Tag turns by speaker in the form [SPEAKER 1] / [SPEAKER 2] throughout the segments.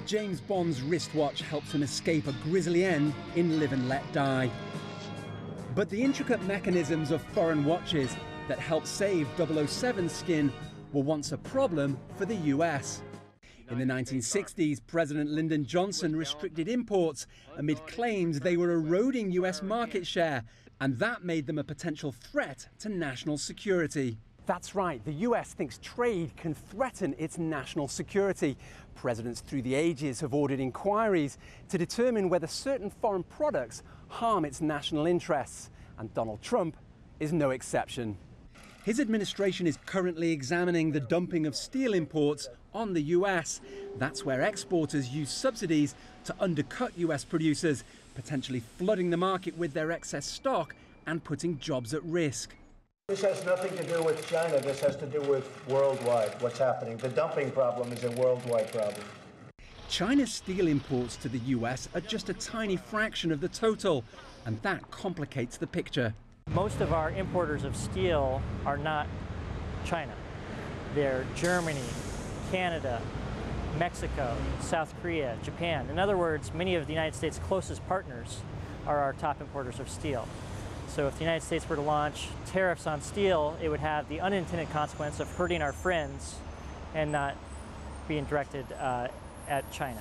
[SPEAKER 1] James Bond's wristwatch helps him escape a grisly end in Live and Let Die. But the intricate mechanisms of foreign watches that helped save 007's skin were once a problem for the US. In the 1960s, President Lyndon Johnson restricted imports amid claims they were eroding US market share, and that made them a potential threat to national security. That's right, the US thinks trade can threaten its national security. Presidents through the ages have ordered inquiries to determine whether certain foreign products harm its national interests, and Donald Trump is no exception. His administration is currently examining the dumping of steel imports on the US. That's where exporters use subsidies to undercut US producers, potentially flooding the market with their excess stock and putting jobs at risk.
[SPEAKER 2] This has nothing to do with China. This has to do with worldwide, what's happening. The dumping problem is a worldwide problem.
[SPEAKER 1] China's steel imports to the US are just a tiny fraction of the total, and that complicates the picture.
[SPEAKER 3] Most of our importers of steel are not China. They're Germany, Canada, Mexico, South Korea, Japan. In other words, many of the United States' closest partners are our top importers of steel. So if the United States were to launch tariffs on steel, it would have the unintended consequence of hurting our friends and not being directed at China.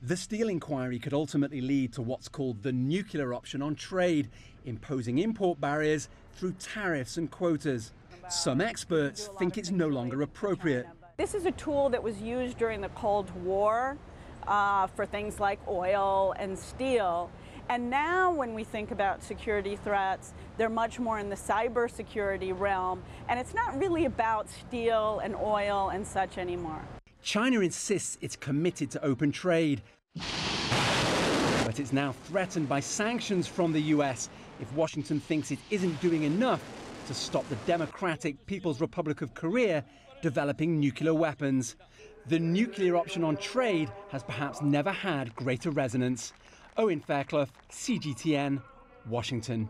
[SPEAKER 1] The steel inquiry could ultimately lead to what's called the nuclear option on trade, imposing import barriers through tariffs and quotas. Some experts think it's no longer appropriate.
[SPEAKER 4] This is a tool that was used during the Cold War for things like oil and steel. And now when we think about security threats, they're much more in the cybersecurity realm, and it's not really about steel and oil and such anymore.
[SPEAKER 1] China insists it's committed to open trade, but it's now threatened by sanctions from the US if Washington thinks it isn't doing enough to stop the Democratic People's Republic of Korea developing nuclear weapons. The nuclear option on trade has perhaps never had greater resonance. Owen Fairclough, CGTN, Washington.